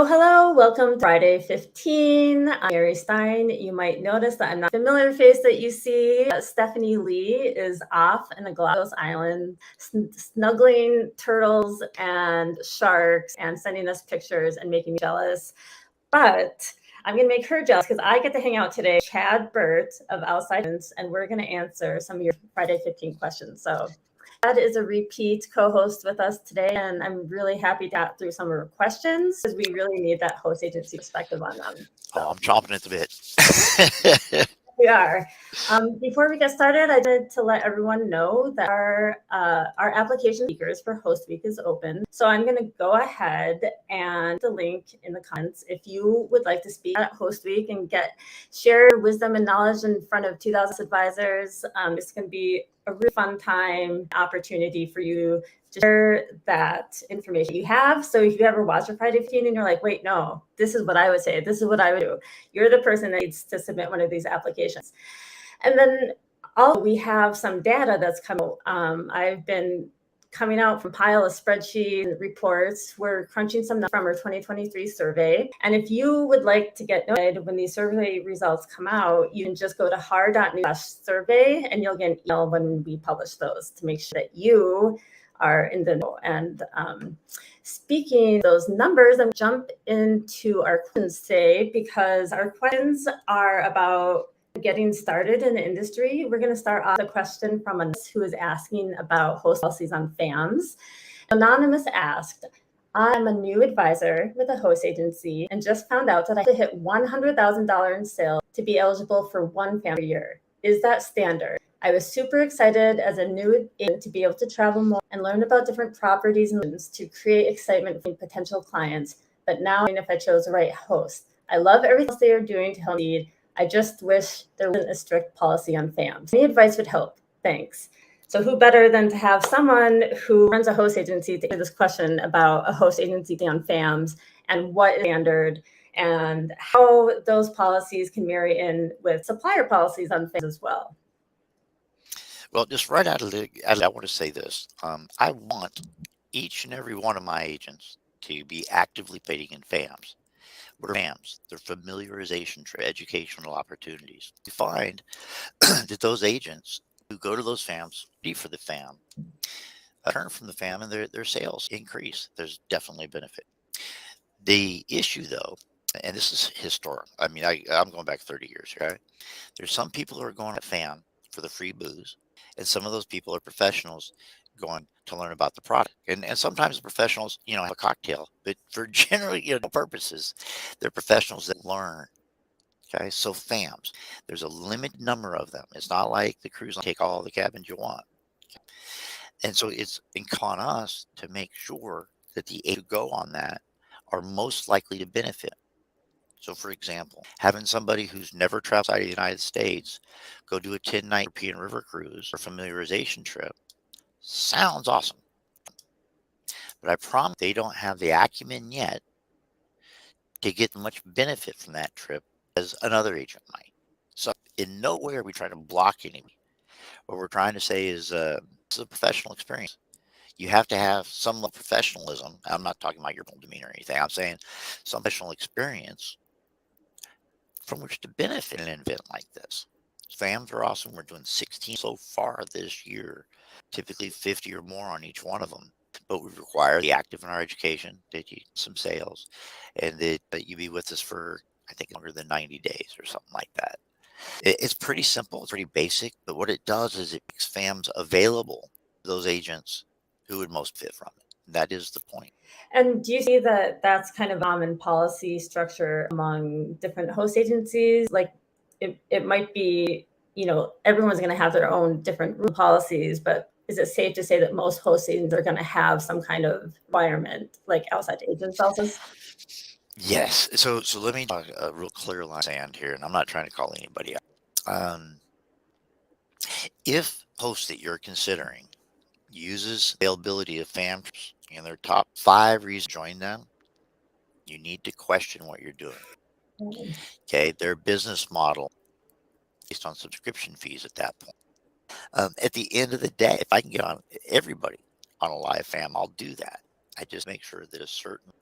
Hello, welcome to Friday 15. I'm Mary Stein. You might notice that I'm not a familiar face that you see. Stephanie Lee is off in the Galapagos Island, snuggling turtles and sharks and sending us pictures and making me jealous. But I'm going to make her jealous because I get to hang out today with Chad Burt of Outside News, and we're going to answer some of your Friday 15 questions. So Chad is a repeat co-host with us today, and I'm really happy to get through some of her questions because we really need that host agency perspective on them. Oh, I'm chomping at the bit. We are. Before we get started, I wanted to let everyone know that our application speakers for Host Week is open. So I'm going to go ahead and the link in the comments if you would like to speak at Host Week and share wisdom and knowledge in front of 2,000 advisors. It's going to be a really fun time opportunity for you to share that information you have. So if you ever watch a Friday 15 and you're like, wait, no, this is what I would say, this is what I would do, you're the person that needs to submit one of these applications. And then also we have some data that's come out. I've been coming out from a pile of spreadsheets and reports. We're crunching some numbers from our 2023 survey. And if you would like to get notified when these survey results come out, you can just go to Har.News/survey and you'll get an email when we publish those to make sure that you are in the know. And speaking of those numbers, I'm jump into our questions today because our questions are about getting started in the industry. We're going to start off a question from a who is asking about host policies on FAMs. Anonymous asked, I'm a new advisor with a host agency and just found out that I have to hit $100,000 in sales to be eligible for one FAM per year. Is that standard? I was super excited as a new agent to be able to travel more and learn about different properties and loans to create excitement for potential clients. But now, if I chose the right host, I love everything else they are doing to help me. I just wish there wasn't a strict policy on FAMs. Any advice would help. Thanks. So who better than to have someone who runs a host agency to answer this question about a host agency on FAMs and what is standard and how those policies can marry in with supplier policies on FAMs as well. Well, just right out of the, I want to say this. I want each and every one of my agents to be actively participating in FAMs. What are FAMs? They're familiarization educational opportunities. We find that those agents who go to those FAMs, ready for the FAM, turn from the FAM and their sales increase. There's definitely a benefit. The issue, though, and this is historic. I mean, I'm going back 30 years, right? There's some people who are going to FAM for the free booze, and some of those people are professionals going to learn about the product. And sometimes the professionals, have a cocktail, but for generally, purposes, they're professionals that learn. Okay, so FAMs, there's a limited number of them. It's not like the cruise line take all the cabins you want. And so it's incumbent on us to make sure that the agents who go on that are most likely to benefit. So, for example, having somebody who's never traveled outside of the United States go do a 10-night European river cruise or familiarization trip sounds awesome. But I promise they don't have the acumen yet to get much benefit from that trip as another agent might. So, in no way are we trying to block anybody. What we're trying to say is it's a professional experience. You have to have some level of professionalism. I'm not talking about your demeanor or anything. I'm saying some professional experience from which to benefit in an event like this. FAMs are awesome. We're doing 16 so far this year, typically 50 or more on each one of them. But we require the active in our education, that you some sales, and that you be with us for, I think, longer than 90 days or something like that. It's pretty simple. It's pretty basic. But what it does is it makes FAMs available to those agents who would most fit from it. That is the point. And do you see that that's kind of common policy structure among different host agencies? Like it might be, everyone's going to have their own different policies, but is it safe to say that most host agents are going to have some kind of requirement like outside agents also? Yes. So let me talk a real clear line of sand here, and I'm not trying to call anybody out. If host that you're considering uses availability of FAMs in their top 5 reasons to join them, you need to question what you're doing. Okay, their business model based on subscription fees at that point. At the end of the day, if I can get on everybody on a live FAM, I'll do that. I just make sure that a certain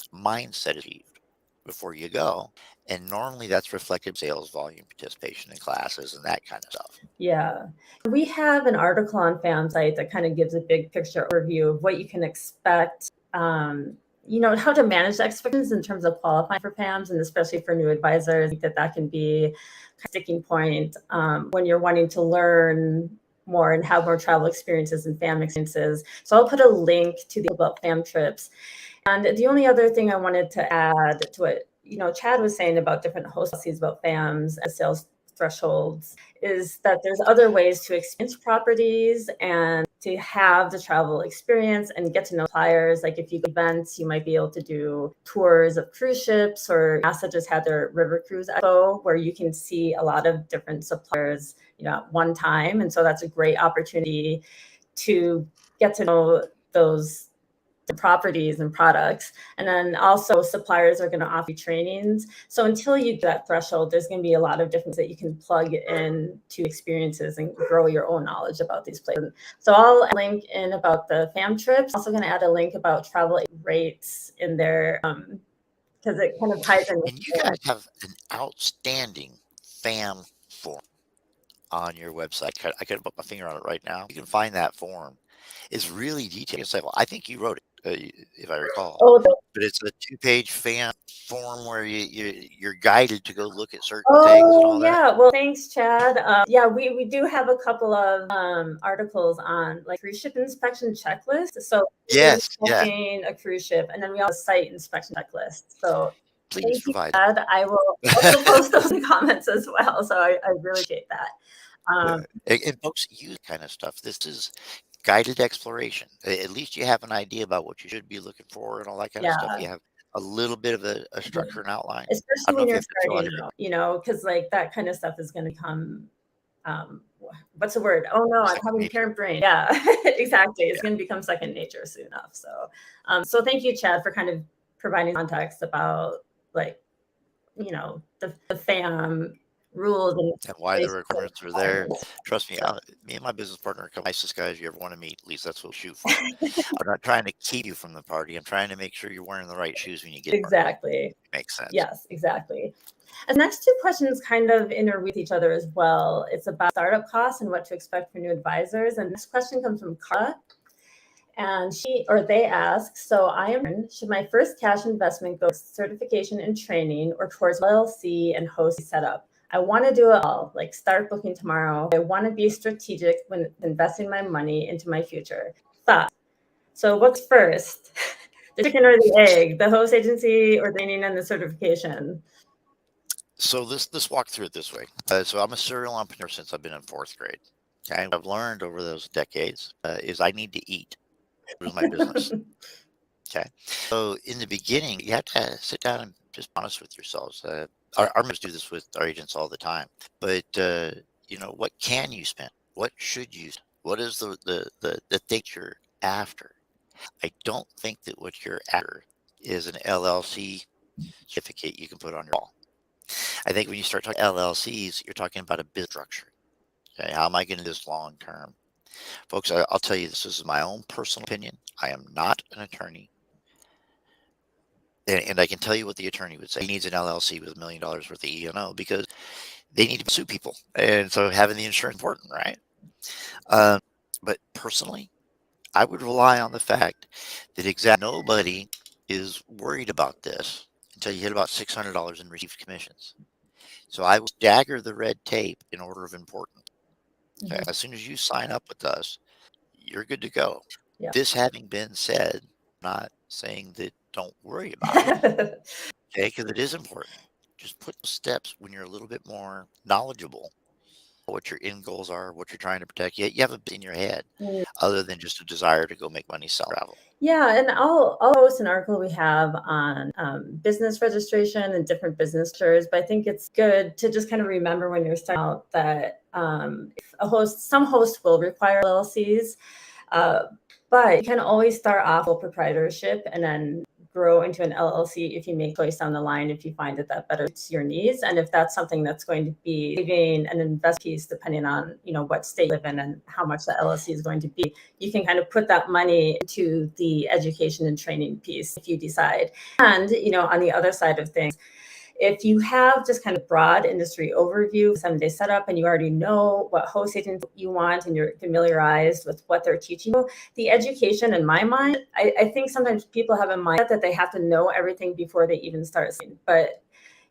mindset is achieved before you go. And normally that's reflected in sales volume, participation in classes, and that kind of stuff. Yeah. We have an article on FAM site that kind of gives a big picture overview of what you can expect, how to manage expectations in terms of qualifying for PAMs, and especially for new advisors. I think that can be a sticking point when you're wanting to learn more and have more travel experiences and FAM experiences. So I'll put a link to the about FAM trips. And the only other thing I wanted to add to what Chad was saying about different host policies about FAMs and sales thresholds is that there's other ways to experience properties and to have the travel experience and get to know suppliers. Like if you go to events, you might be able to do tours of cruise ships, or NASA just had their River Cruise Expo where you can see a lot of different suppliers, at one time. And so that's a great opportunity to get to know those properties and products. And then also suppliers are going to offer you trainings. So until you get that threshold, there's going to be a lot of difference that you can plug in to experiences and grow your own knowledge about these places. So I'll link in about the FAM trips. Also going to add a link about travel rates in there because it kind of ties in. And you guys have an outstanding FAM form on your website. I could put my finger on it right now. You can find that form. It's really detailed. You say, well, I think you wrote it, if I recall. Oh, but it's a 2-page FAM form where you're guided to go look at certain things and all that. Yeah. Well, thanks, Chad. We do have a couple of articles on like cruise ship inspection checklist. So Yes, inspecting a cruise ship, and then we have a site inspection checklist. So please provide. Chad. I will also post those in comments as well. So I really appreciate that. And folks, use kind of stuff. This is guided exploration. At least you have an idea about what you should be looking for and all that kind of stuff. You have a little bit of a structure and outline. Especially when you're starting out, because like that kind of stuff is going to come. What's the word? Oh no, I'm having parent brain. Yeah, exactly. It's going to become second nature soon enough. So thank you, Chad, for kind of providing context about like, the FAM rules and why the requirements are there. Trust me, me and my business partner are the nicest guys you ever want to meet. At least that's what we'll shoot for. I'm not trying to keep you from the party. I'm trying to make sure you're wearing the right shoes when you get exactly. Makes sense. Yes, exactly. And the next two questions kind of interweave each other as well. It's about startup costs and what to expect for new advisors. And this question comes from Kara. And they ask, so should my first cash investment go to certification and training or towards LLC and host setup? I want to do it all, like start booking tomorrow. I want to be strategic when investing my money into my future. Thoughts? So what's first, the chicken or the egg, the host agency or training and the certification? So let's walk through it this way. So I'm a serial entrepreneur since I've been in 4th grade. Okay, what I've learned over those decades is I need to eat. It was my business. Okay, so in the beginning, you have to sit down and just be honest with yourselves. Our members do this with our agents all the time. But what can you spend? What should you? What is the thing you're after? I don't think that what you're after is an LLC certificate you can put on your wall. I think when you start talking LLCs, you're talking about a business structure. Okay, how am I going to do this long term? Folks, I'll tell you, this is my own personal opinion. I am not an attorney. And I can tell you what the attorney would say. He needs an LLC with $1 million worth of E&O because they need to sue people. And so having the insurance is important, right? But personally, I would rely on the fact that nobody is worried about this until you hit about $600 in received commissions. So I would stagger the red tape in order of importance. Okay? As soon as you sign up with us, you're good to go. Yeah. This having been said, I'm not saying that don't worry about it, okay, because it is important. Just put the steps when you're a little bit more knowledgeable what your end goals are, what you're trying to protect. You have a bit in your head other than just a desire to go make money, sell, travel. Yeah, and I'll post an article we have on business registration and different business structures. But I think it's good to just kind of remember when you're starting out that some hosts will require LLCs, but you can always start off with proprietorship and then grow into an LLC if you make choice down the line, if you find that better suits your needs. And if that's something that's going to be saving an invest piece, depending on, what state you live in and how much the LLC is going to be, you can kind of put that money into the education and training piece if you decide. And, on the other side of things, if you have just kind of broad industry overview, 7-day setup, and you already know what host agent you want and you're familiarized with what they're teaching you, the education, in my mind, I think sometimes people have a mindset that they have to know everything before they even start. But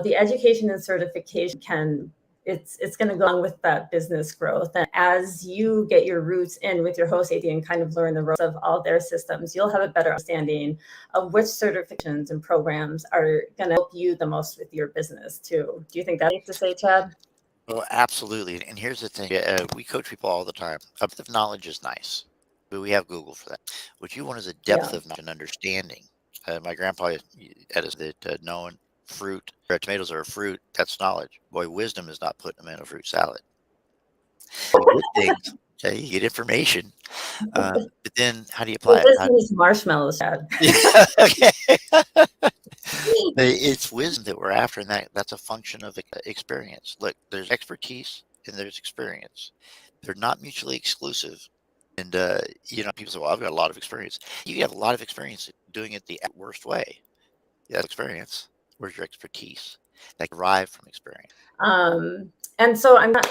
the education and certification it's going to go along with that business growth. And as you get your roots in with your host agent and kind of learn the ropes of all their systems, you'll have a better understanding of which certifications and programs are going to help you the most with your business too. Do you think that's safe to say, Chad? Well, absolutely. And here's the thing. We coach people all the time. A depth of knowledge is nice, but we have Google for that. What you want is a depth of knowledge and understanding. My grandpa had us that knowing fruit, or tomatoes are a fruit, that's knowledge. Boy, wisdom is not putting them in a fruit salad. Good things, okay, you get information, but then how do you apply it? These marshmallows, Chad. Yeah, okay. It's wisdom that we're after, and that's a function of experience. Look, there's expertise and there's experience. They're not mutually exclusive. And people say, "Well, I've got a lot of experience." You have a lot of experience doing it the worst way. You have experience. Where's your expertise? That derived from experience. And so I'm not,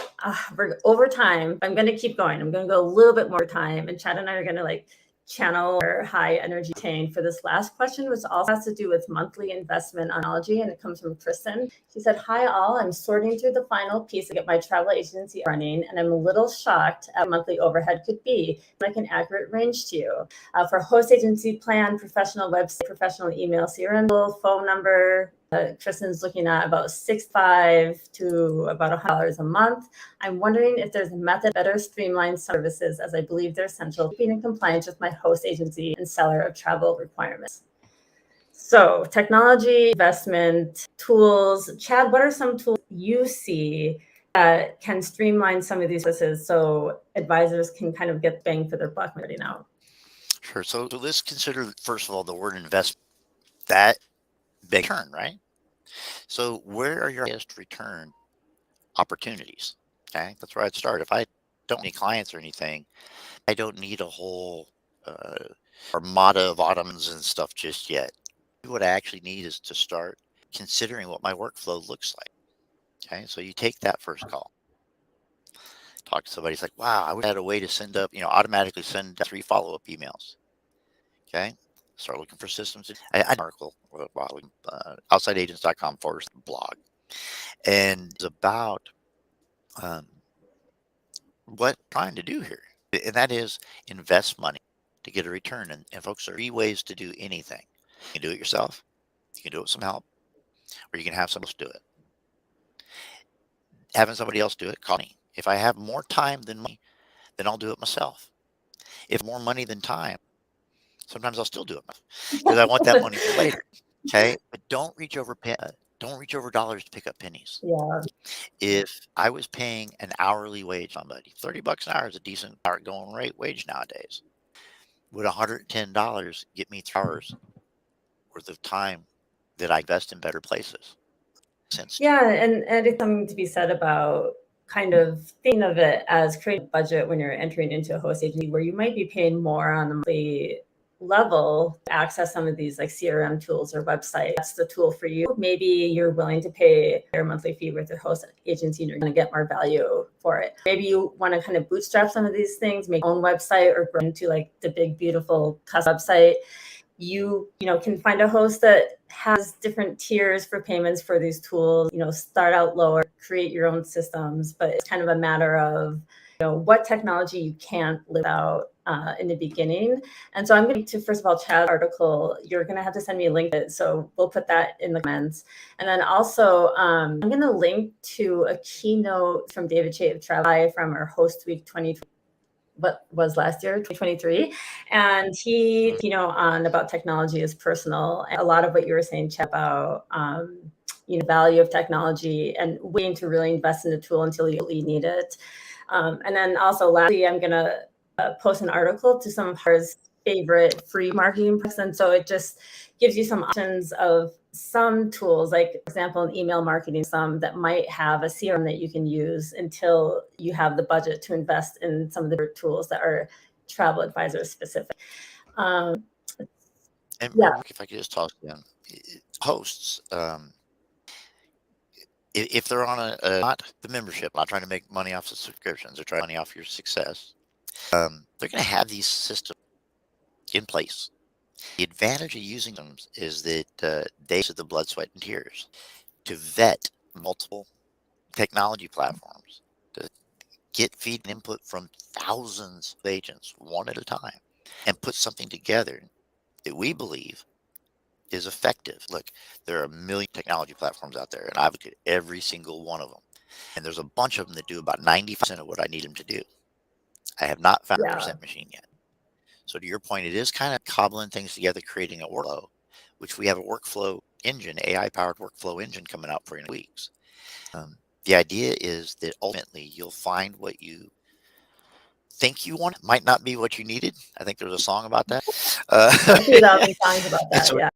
we're over time. I'm going to keep going. I'm going to go a little bit more time. And Chad and I are going to channel our high energy tank for this last question, which also has to do with monthly investment analogy. And it comes from Kristen. She said, "Hi all, I'm sorting through the final piece to get my travel agency running. And I'm a little shocked at monthly overhead could be, like an accurate range to you. For host agency plan, professional website, professional email, CRM, phone number, Kristen's looking at about $65 to about $100 a month. I'm wondering if there's a method better streamline services, as I believe they're essential to being in compliance with my host agency and seller of travel requirements." So technology, investment, tools. Chad, what are some tools you see that can streamline some of these services so advisors can kind of get bang for their buck right now? Sure. So let's consider, first of all, the word investment. That big return, right? So where are your highest return opportunities? Okay, that's where I'd start. If I don't have any clients or anything, I don't need a whole armada of autumns and stuff just yet. What I actually need is to start considering what my workflow looks like. Okay, so you take that first call. Talk to somebody. It's like, wow, I wish I had a way to send up, automatically send 3 follow-up emails. Okay, start looking for systems. I had an article, outsideagents.com/blog, and it's about what I'm trying to do here. And that is invest money to get a return. And folks, there are 3 ways to do anything. You can do it yourself, you can do it with some help, or you can have somebody else do it. Having somebody else do it, call me. If I have more time than money, then I'll do it myself. If more money than time, sometimes I'll still do it because I want that money for later. Okay, but don't reach over dollars to pick up pennies. Yeah. If I was paying an hourly wage on somebody, $30 an hour is a decent going rate wage nowadays. Would $110 get me 3 hours worth of time that I invest in better places? Yeah, and it's something to be said about kind of thinking of it as creating a budget when you're entering into a host agency where you might be paying more on the monthly level to access some of these CRM tools or websites. That's the tool for you. Maybe you're willing to pay your monthly fee with your host agency and you're going to get more value for it. Maybe you want to kind of bootstrap some of these things, make your own website or grow into the big, beautiful custom website. You can find a host that has different tiers for payments for these tools. Start out lower, create your own systems, but it's kind of a matter of what technology you can't live out in the beginning. And so I'm going to, first of all, Chad's article, you're going to have to send me a link to it. So we'll put that in the comments. And then also I'm going to link to a keynote from David Shea of Travel from our Host Week 2020. What was last year, 2023. And he, on about technology is personal. And a lot of what you were saying, Chad, about, value of technology and waiting to really invest in the tool until you really need it. And then also lastly, I'm going to post an article to some of hers favorite free marketing products. And so it just gives you some options of some tools, like, for example, in email marketing, some that might have a CRM that you can use until you have the budget to invest in some of the tools that are travel advisor specific. And Yeah. real quick, if I could just toss in hosts, if they're on not the membership, not trying to make money off the subscriptions, they're trying money off your success. They're going to have these systems in place. The advantage of using them is that they use the blood, sweat, and tears to vet multiple technology platforms, to get feed and input from thousands of agents one at a time, and put something together that we believe is effective. Look, there are a million technology platforms out there, and I've looked at every single one of them. And there's a bunch of them that do about 90% of what I need them to do. I have not found a Yeah. percent machine yet. So to your point, it is kind of cobbling things together, creating a workflow, which we have a workflow engine, AI-powered workflow engine coming out for in weeks. The idea is that ultimately you'll find what you think you want. It might not be what you needed. I think there's a song about that. A few thousand songs about that. So Yeah.